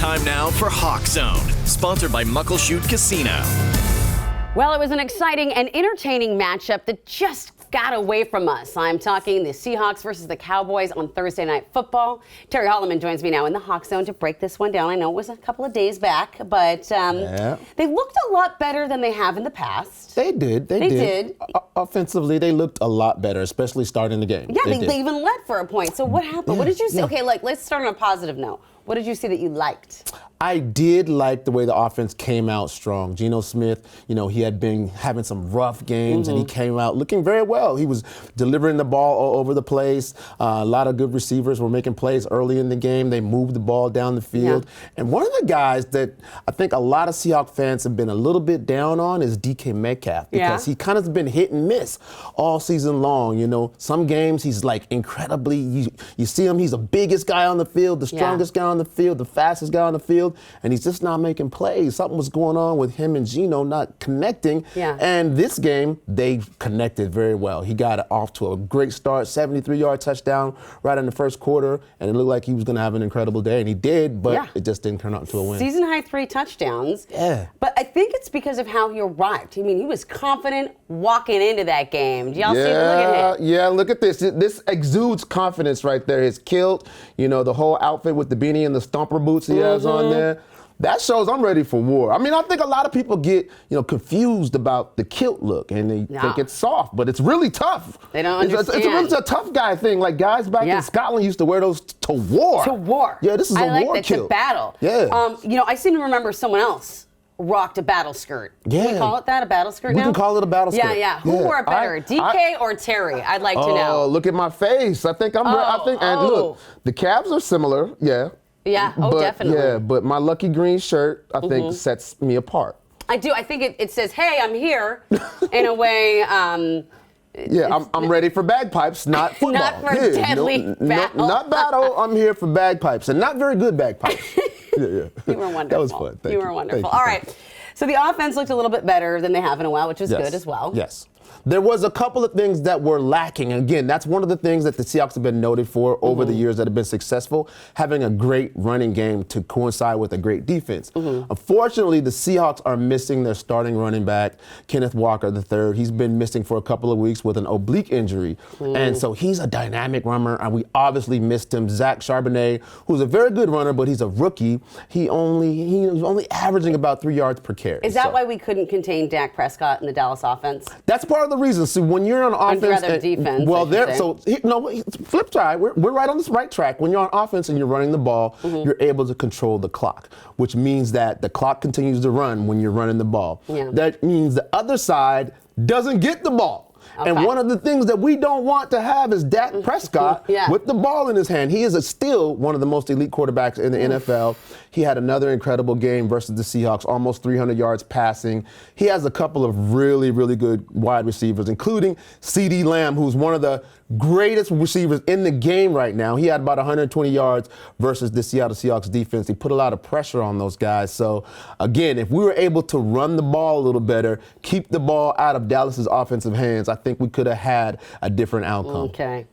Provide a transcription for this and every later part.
Time now for Hawk Zone, sponsored by Muckleshoot Casino. Well, it was an exciting and entertaining matchup that just got away from us. I'm talking the Seahawks versus the Cowboys on Thursday Night Football. Terry Hollimon joins me now in the Hawk Zone to break this one down. I know it was a couple of days back, but they looked a lot better than they have in the past. They did. They did. Offensively, they looked a lot better, especially starting the game. Yeah, they even led for a point. So what happened? What did you see? Yeah. Okay, let's start on a positive note. What did you see that you liked? I did like the way the offense came out strong. Geno Smith, he had been having some rough games, and he came out looking very well. He was delivering the ball all over the place. A lot of good receivers were making plays early in the game. They moved the ball down the field. Yeah. And one of the guys that I think a lot of Seahawks fans have been a little bit down on is DK Metcalf, because he kind of been hit and miss all season long. Some games he's like incredibly, you see him, he's the biggest guy on the field, the strongest guy on the field, the fastest guy on the field, and he's just not making plays. Something was going on with him and Geno not connecting. Yeah. And this game, they connected very well. He got off to a great start, 73-yard touchdown right in the first quarter, and it looked like he was going to have an incredible day, and he did, but it just didn't turn out into a win. Season-high 3 touchdowns. Yeah. But I think it's because of how he arrived. I mean, he was confident walking into that game. Do y'all see? Look at him. Yeah, look at this. This exudes confidence right there. His kilt, the whole outfit with the beanie and the stomper boots he has on there. That shows I'm ready for war. I mean, I think a lot of people get, confused about the kilt look, and they think it's soft, but it's really tough. They don't understand. It's a tough guy thing. Like, guys back in Scotland used to wear those to war. To war. Yeah, this is a war kilt. To battle. Yeah. I seem to remember someone else rocked a battle skirt. Yeah. Can we call it that, a battle skirt now? We can call it a battle skirt. Yeah. Who wore it better, DK or Terry? I'd like to know. Oh, look at my face. I think and look, the Cavs are similar, Yeah, definitely. Yeah, but my lucky green shirt, I think, sets me apart. I do. I think it says, hey, I'm here, in a way. Yeah, I'm ready for bagpipes, not football. Not for deadly battle. Not battle. I'm here for bagpipes, and not very good bagpipes. Yeah. You were wonderful. That was fun. You were wonderful. All right. So the offense looked a little bit better than they have in a while, which is good as well. Yes. There was a couple of things that were lacking. Again, that's one of the things that the Seahawks have been noted for over the years that have been successful, having a great running game to coincide with a great defense. Unfortunately, the Seahawks are missing their starting running back, Kenneth Walker III. He's been missing for a couple of weeks with an oblique injury. And so he's a dynamic runner, and we obviously missed him. Zach Charbonnet, who's a very good runner, but he's a rookie. He's only averaging about 3 yards per carry. Is that why we couldn't contain Dak Prescott in the Dallas offense? That's part of the reason. So when you're on offense, defense. Flip side. We're right on this right track. When you're on offense and you're running the ball, you're able to control the clock, which means that the clock continues to run when you're running the ball. Yeah. That means the other side doesn't get the ball. Okay. And one of the things that we don't want to have is Dak Prescott with the ball in his hand. He is still one of the most elite quarterbacks in the NFL. He had another incredible game versus the Seahawks, almost 300 yards passing. He has a couple of really, really good wide receivers, including CeeDee Lamb, who's one of the greatest receivers in the game right now. He had about 120 yards versus the Seattle Seahawks defense. He put a lot of pressure on those guys. So, again, if we were able to run the ball a little better, keep the ball out of Dallas's offensive hands, I think we could have had a different outcome. Okay.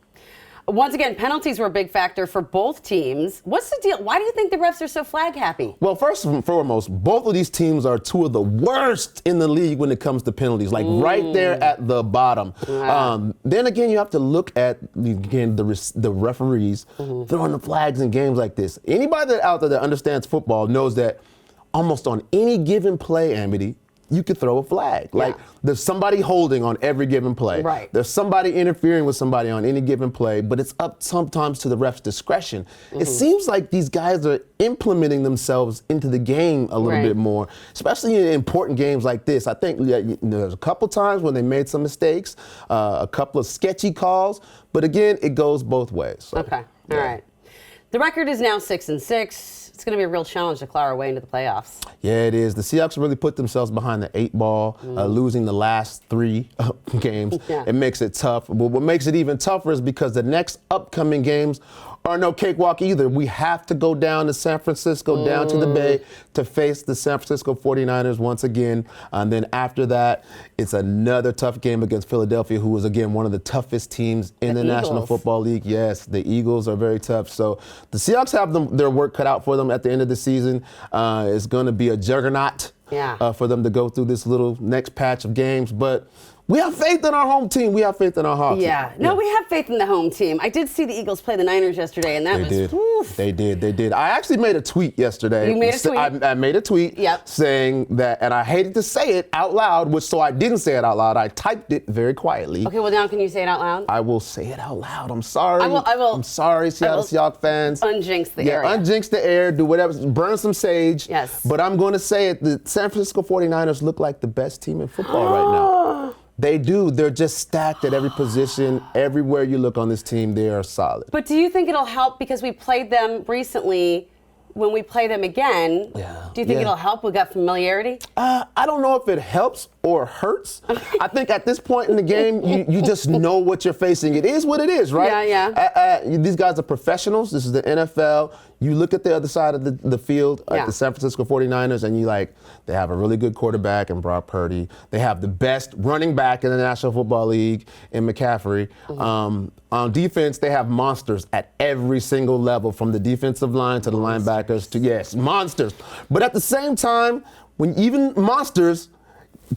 Once again, penalties were a big factor for both teams. What's the deal? Why do you think the refs are so flag happy? Well, first and foremost, both of these teams are two of the worst in the league when it comes to penalties, like right there at the bottom. Wow. Then again, you have to look at, again, the referees throwing the flags in games like this. Anybody out there that understands football knows that almost on any given play, Amity, you could throw a flag. Like, there's somebody holding on every given play. Right. There's somebody interfering with somebody on any given play, but it's up sometimes to the ref's discretion. It seems like these guys are implementing themselves into the game a little bit more, especially in important games like this. I think there's a couple times when they made some mistakes, a couple of sketchy calls, but again, it goes both ways. So, okay. All right. The record is now 6-6. It's going to be a real challenge to claw our way into the playoffs. Yeah, it is. The Seahawks really put themselves behind the 8 ball, losing the last 3 games. It makes it tough. But what makes it even tougher is because the next upcoming games are no cakewalk either. We have to go down to San Francisco, down to the Bay, to face the San Francisco 49ers once again. And then after that, it's another tough game against Philadelphia, who is, again, one of the toughest teams in the National Football League. Yes, the Eagles are very tough. So the Seahawks have their work cut out for them at the end of the season. It's going to be a juggernaut for them to go through this little next patch of games. But we have faith in our home team. We have faith in our Hawks. Yeah. No, we have faith in the home team. I did see the Eagles play the Niners yesterday, and that was oof. They did. I actually made a tweet yesterday. You made a tweet? I made a tweet saying that, and I hated to say it out loud, so I didn't say it out loud. I typed it very quietly. Okay, well, now can you say it out loud? I will say it out loud. I'm sorry. I will. I'm sorry, Seattle Seahawks fans. Unjinx the air. Unjinx the air. Do whatever. Burn some sage. Yes. But I'm going to say it. The San Francisco 49ers look like the best team in football right now. They do. They're just stacked at every position. Everywhere you look on this team, they are solid. But do you think it'll help because we played them recently? When we play them again, do you think it'll help? We got familiarity? I don't know if it helps or hurts. I think at this point in the game, you just know what you're facing. It is what it is, right? Yeah. These guys are professionals. This is the NFL. You look at the other side of the field, like the San Francisco 49ers, and they have a really good quarterback in Brock Purdy. They have the best running back in the National Football League in McCaffrey. On defense, they have monsters at every single level, from the defensive line to the linebackers to, monsters. But at the same time, when even monsters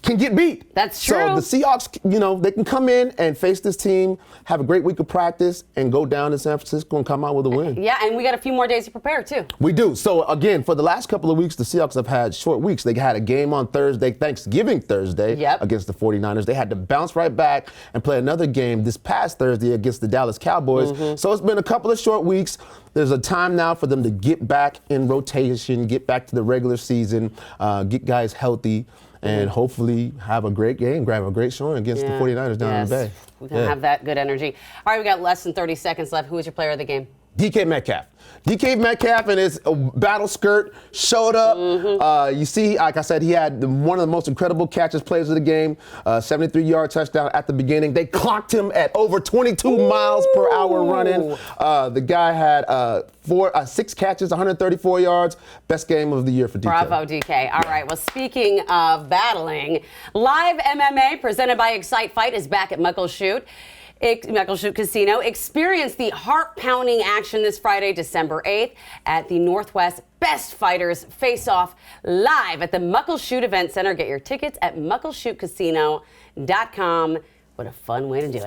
can get beat. That's true. So the Seahawks, they can come in and face this team, have a great week of practice, and go down to San Francisco and come out with a win. Yeah, and we got a few more days to prepare, too. We do. So, again, for the last couple of weeks, the Seahawks have had short weeks. They had a game on Thursday, Thanksgiving Thursday, against the 49ers. They had to bounce right back and play another game this past Thursday against the Dallas Cowboys. So it's been a couple of short weeks. There's a time now for them to get back in rotation, get back to the regular season, get guys healthy, and hopefully have a great game, grab a great showing against the 49ers down in the Bay. We're going to have that good energy. All right, we got less than 30 seconds left. Who is your player of the game? DK Metcalf. DK Metcalf in his battle skirt showed up. You see, like I said, he had one of the most incredible plays of the game, 73-yard touchdown at the beginning. They clocked him at over 22 miles per hour running. The guy had 6 catches, 134 yards. Best game of the year for DK. Bravo, DK. All right, well, speaking of battling, live MMA presented by Excite Fight is back at Muckleshoot Casino. Experience the heart-pounding action this Friday, December 8th at the Northwest Best Fighters Face-Off live at the Muckleshoot Event Center. Get your tickets at muckleshootcasino.com. What a fun way to do it.